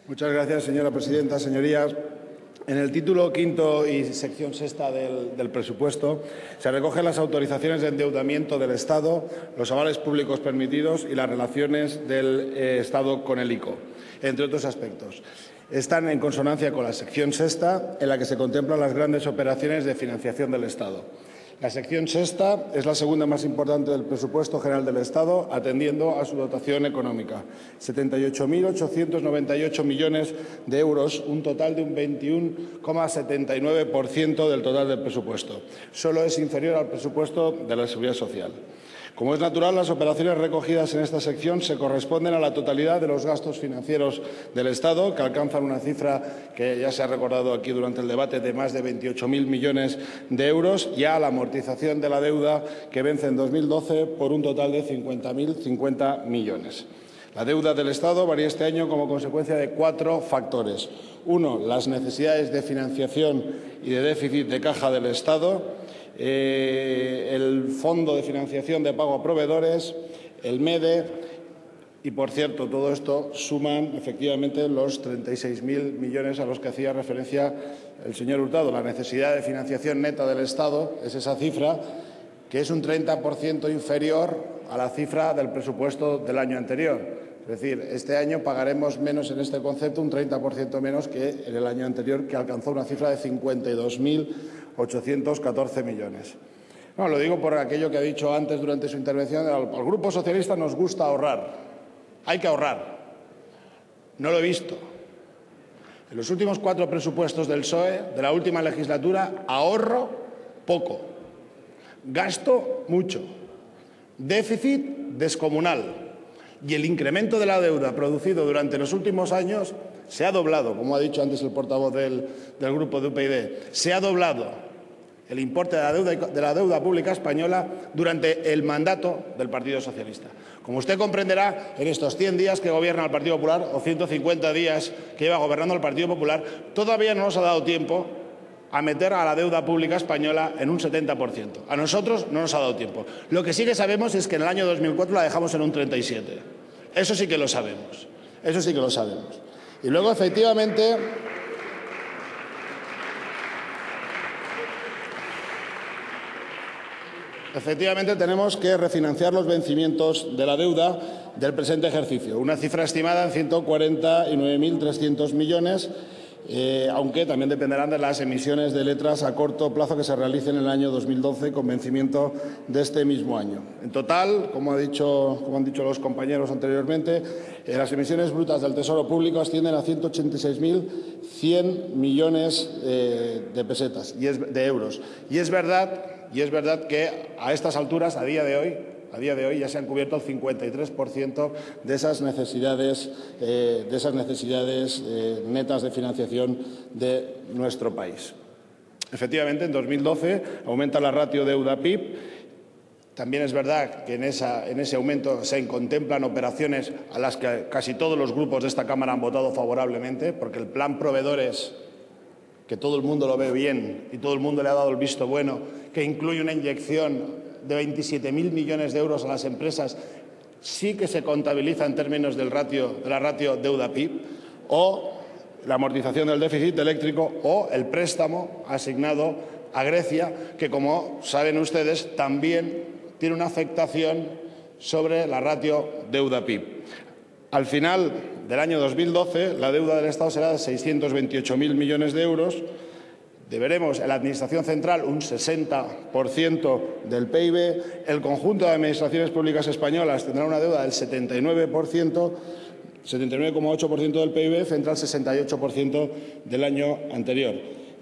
Muchas gracias, señora presidenta. Señorías, en el título quinto y sección sexta del presupuesto se recogen las autorizaciones de endeudamiento del Estado, los avales públicos permitidos y las relaciones del Estado con el ICO, entre otros aspectos. Están en consonancia con la sección sexta, en la que se contemplan las grandes operaciones de financiación del Estado. La sección sexta es la segunda más importante del presupuesto general del Estado, atendiendo a su dotación económica. 78.898 millones de euros, un total de un 21,79% del total del presupuesto. Solo es inferior al presupuesto de la Seguridad Social. Como es natural, las operaciones recogidas en esta sección se corresponden a la totalidad de los gastos financieros del Estado, que alcanzan una cifra que ya se ha recordado aquí durante el debate de más de 28.000 millones de euros, y a la amortización de la deuda que vence en 2012 por un total de 50.050 millones. La deuda del Estado varía este año como consecuencia de 4 factores. 1. Las necesidades de financiación y de déficit de caja del Estado, el Fondo de Financiación de Pago a Proveedores, el MEDE y, por cierto, todo esto suman efectivamente los 36.000 millones a los que hacía referencia el señor Hurtado. La necesidad de financiación neta del Estado es esa cifra, que es un 30% inferior a la cifra del presupuesto del año anterior. Es decir, este año pagaremos menos en este concepto, un 30% menos que en el año anterior, que alcanzó una cifra de 52.814 millones. No, lo digo por aquello que ha dicho antes durante su intervención. Al Grupo Socialista nos gusta ahorrar. Hay que ahorrar. No lo he visto. En los últimos 4 presupuestos del PSOE de la última legislatura, ahorro poco, gasto mucho, déficit descomunal. Y el incremento de la deuda producido durante los últimos años se ha doblado, como ha dicho antes el portavoz del Grupo de UPyD. Se ha doblado el importe de la deuda pública española durante el mandato del Partido Socialista. Como usted comprenderá, en estos 100 días que gobierna el Partido Popular, o 150 días que lleva gobernando el Partido Popular, todavía no nos ha dado tiempo a meter a la deuda pública española en un 70%. A nosotros no nos ha dado tiempo. Lo que sí que sabemos es que en el año 2004 la dejamos en un 37%. Eso sí que lo sabemos. Eso sí que lo sabemos. Y luego, efectivamente, tenemos que refinanciar los vencimientos de la deuda del presente ejercicio. Una cifra estimada en 149.300 millones. Aunque también dependerán de las emisiones de letras a corto plazo que se realicen en el año 2012 con vencimiento de este mismo año. En total, como han dicho los compañeros anteriormente, las emisiones brutas del Tesoro Público ascienden a 186.100 millones de euros. Y es verdad que a estas alturas, a día de hoy ya se han cubierto el 53% de esas necesidades netas de financiación de nuestro país. Efectivamente, en 2012 aumenta la ratio deuda-PIB. También es verdad que en ese aumento se contemplan operaciones a las que casi todos los grupos de esta Cámara han votado favorablemente, porque el plan Proveedores, que todo el mundo lo ve bien y todo el mundo le ha dado el visto bueno, que incluye una inyección de 27.000 millones de euros a las empresas, sí que se contabiliza en términos de la ratio deuda-PIB, o la amortización del déficit eléctrico, o el préstamo asignado a Grecia, que, como saben ustedes, también tiene una afectación sobre la ratio deuda-PIB. Al final del año 2012, la deuda del Estado será de 628.000 millones de euros. Deberemos en la Administración central un 60% del PIB. El conjunto de administraciones públicas españolas tendrá una deuda del 79,8% del PIB frente al 68% del año anterior.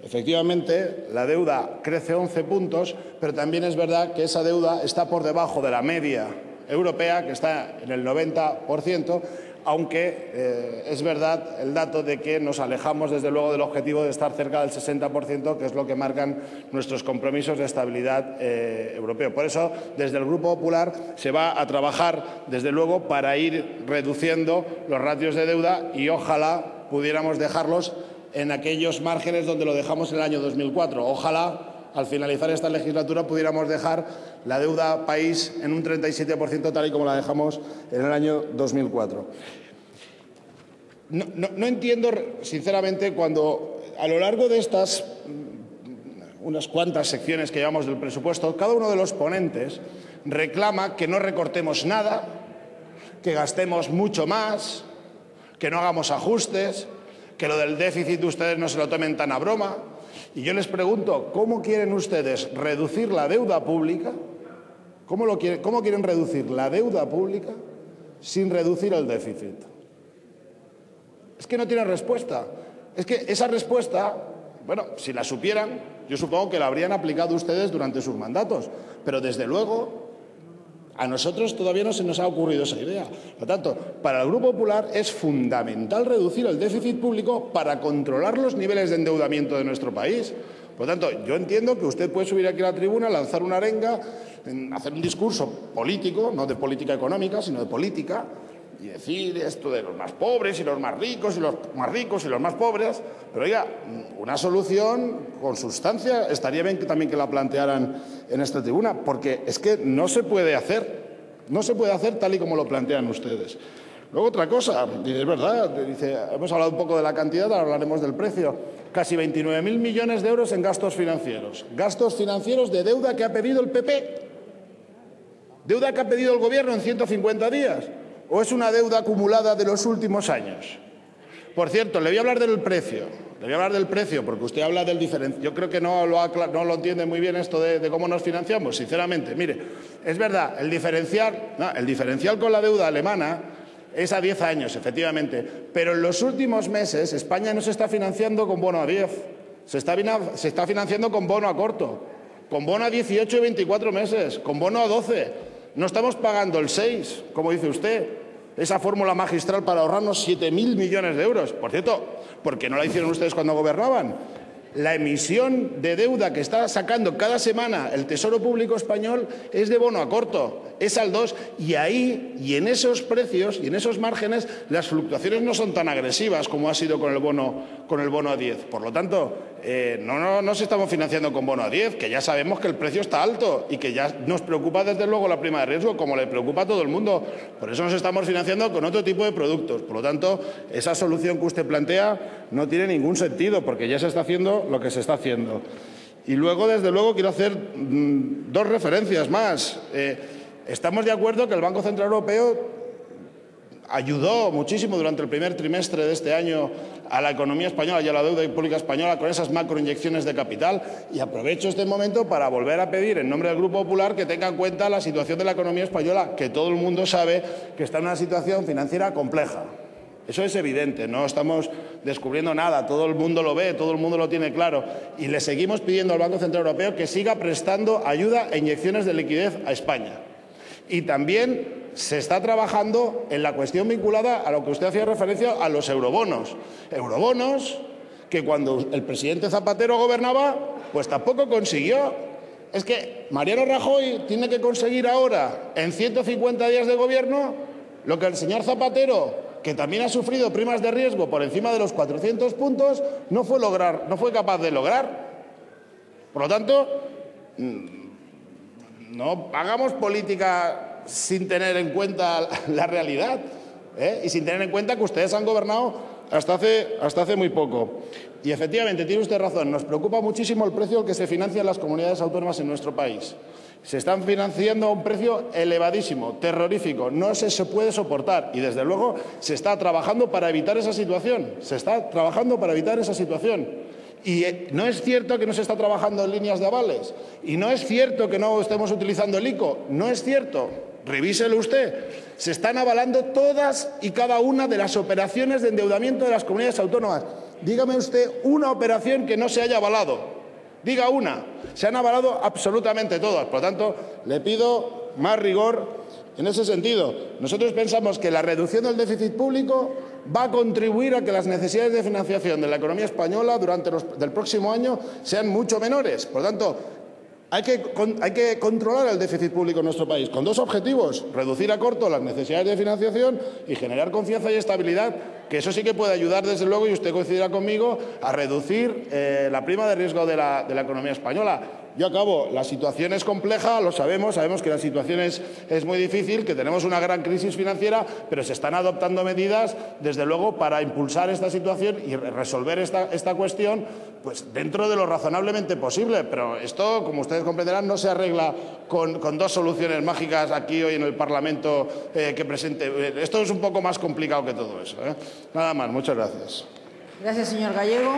Efectivamente, la deuda crece 11 puntos, pero también es verdad que esa deuda está por debajo de la media europea, que está en el 90%, aunque es verdad el dato de que nos alejamos, desde luego, del objetivo de estar cerca del 60%, que es lo que marcan nuestros compromisos de estabilidad europeo. Por eso, desde el Grupo Popular se va a trabajar, desde luego, para ir reduciendo los ratios de deuda y ojalá pudiéramos dejarlos en aquellos márgenes donde lo dejamos en el año 2004. Ojalá, al finalizar esta legislatura, pudiéramos dejar la deuda país en un 37%, tal y como la dejamos en el año 2004. No entiendo, sinceramente, cuando a lo largo de estas unas cuantas secciones que llevamos del presupuesto, cada uno de los ponentes reclama que no recortemos nada, que gastemos mucho más, que no hagamos ajustes, que lo del déficit ustedes no se lo tomen tan a broma. Y yo les pregunto, ¿cómo quieren ustedes reducir la deuda pública? ¿Cómo quieren reducir la deuda pública sin reducir el déficit? Es que no tienen respuesta. Es que esa respuesta, bueno, si la supieran, yo supongo que la habrían aplicado ustedes durante sus mandatos. Pero, desde luego, a nosotros todavía no se nos ha ocurrido esa idea. Por lo tanto, para el Grupo Popular es fundamental reducir el déficit público para controlar los niveles de endeudamiento de nuestro país. Por lo tanto, yo entiendo que usted puede subir aquí a la tribuna, lanzar una arenga, hacer un discurso político, no de política económica, sino de política, y decir esto de los más pobres y los más ricos y los más ricos y los más pobres. Pero, oiga, una solución con sustancia estaría bien que también que la plantearan en esta tribuna, porque es que no se puede hacer tal y como lo plantean ustedes. Luego, otra cosa, es verdad, dice, hemos hablado un poco de la cantidad, ahora hablaremos del precio. Casi 29.000 millones de euros en gastos financieros. Gastos financieros de deuda que ha pedido el PP. Deuda que ha pedido el Gobierno en 150 días. ¿O es una deuda acumulada de los últimos años? Por cierto, le voy a hablar del precio. Le voy a hablar del precio porque usted habla del diferencial. Yo creo que no lo entiende muy bien esto de cómo nos financiamos, sinceramente. Mire, es verdad, el diferencial con la deuda alemana es a 10 años, efectivamente. Pero en los últimos meses España no se está financiando con bono a 10. Se está financiando con bono a corto, con bono a 18 y 24 meses, con bono a 12. No estamos pagando el 6, como dice usted, esa fórmula magistral para ahorrarnos 7.000 millones de euros. Por cierto, ¿por qué no la hicieron ustedes cuando gobernaban? La emisión de deuda que está sacando cada semana el Tesoro Público Español es de bono a corto, es al 2, y ahí, y en esos precios y en esos márgenes, las fluctuaciones no son tan agresivas como ha sido con el bono a 10. Por lo tanto, no se estamos financiando con bono a 10, que ya sabemos que el precio está alto y que ya nos preocupa desde luego la prima de riesgo, como le preocupa a todo el mundo. Por eso nos estamos financiando con otro tipo de productos. Por lo tanto, esa solución que usted plantea no tiene ningún sentido, porque ya se está haciendo lo que se está haciendo. Y luego, desde luego, quiero hacer dos referencias más. Estamos de acuerdo que el Banco Central Europeo ayudó muchísimo durante el primer trimestre de este año a la economía española y a la deuda pública española con esas macroinyecciones de capital, y aprovecho este momento para volver a pedir en nombre del Grupo Popular que tenga en cuenta la situación de la economía española, que todo el mundo sabe que está en una situación financiera compleja. Eso es evidente, no estamos descubriendo nada, todo el mundo lo ve, todo el mundo lo tiene claro, y le seguimos pidiendo al Banco Central Europeo que siga prestando ayuda e inyecciones de liquidez a España. Y también se está trabajando en la cuestión vinculada a lo que usted hacía referencia, a los eurobonos. Eurobonos que cuando el presidente Zapatero gobernaba, pues tampoco consiguió. Es que Mariano Rajoy tiene que conseguir ahora, en 150 días de gobierno, lo que el señor Zapatero, que también ha sufrido primas de riesgo por encima de los 400 puntos, no fue capaz de lograr. Por lo tanto, no hagamos política sin tener en cuenta la realidad, y sin tener en cuenta que ustedes han gobernado hasta hace muy poco. Y efectivamente, tiene usted razón, nos preocupa muchísimo el precio al que se financian las comunidades autónomas en nuestro país. Se están financiando a un precio elevadísimo, terrorífico, no se puede soportar, y desde luego se está trabajando para evitar esa situación. Y no es cierto que no se está trabajando en líneas de avales, y no es cierto que no estemos utilizando el ICO, no es cierto. Revíselo usted. Se están avalando todas y cada una de las operaciones de endeudamiento de las comunidades autónomas. Dígame usted una operación que no se haya avalado. Diga una. Se han avalado absolutamente todas. Por lo tanto, le pido más rigor en ese sentido. Nosotros pensamos que la reducción del déficit público va a contribuir a que las necesidades de financiación de la economía española durante el próximo año sean mucho menores. Por lo tanto, hay que controlar el déficit público en nuestro país con dos objetivos: reducir a corto las necesidades de financiación y generar confianza y estabilidad, que eso sí que puede ayudar, desde luego, y usted coincidirá conmigo, a reducir la prima de riesgo de la economía española. Yo acabo. La situación es compleja, lo sabemos que la situación es muy difícil, que tenemos una gran crisis financiera, pero se están adoptando medidas, desde luego, para impulsar esta situación y resolver esta cuestión pues dentro de lo razonablemente posible. Pero esto, como ustedes comprenderán, no se arregla con dos soluciones mágicas aquí hoy en el Parlamento que presente. Esto es un poco más complicado que todo eso, ¿eh? Nada más. Muchas gracias. Gracias, señor Gallego.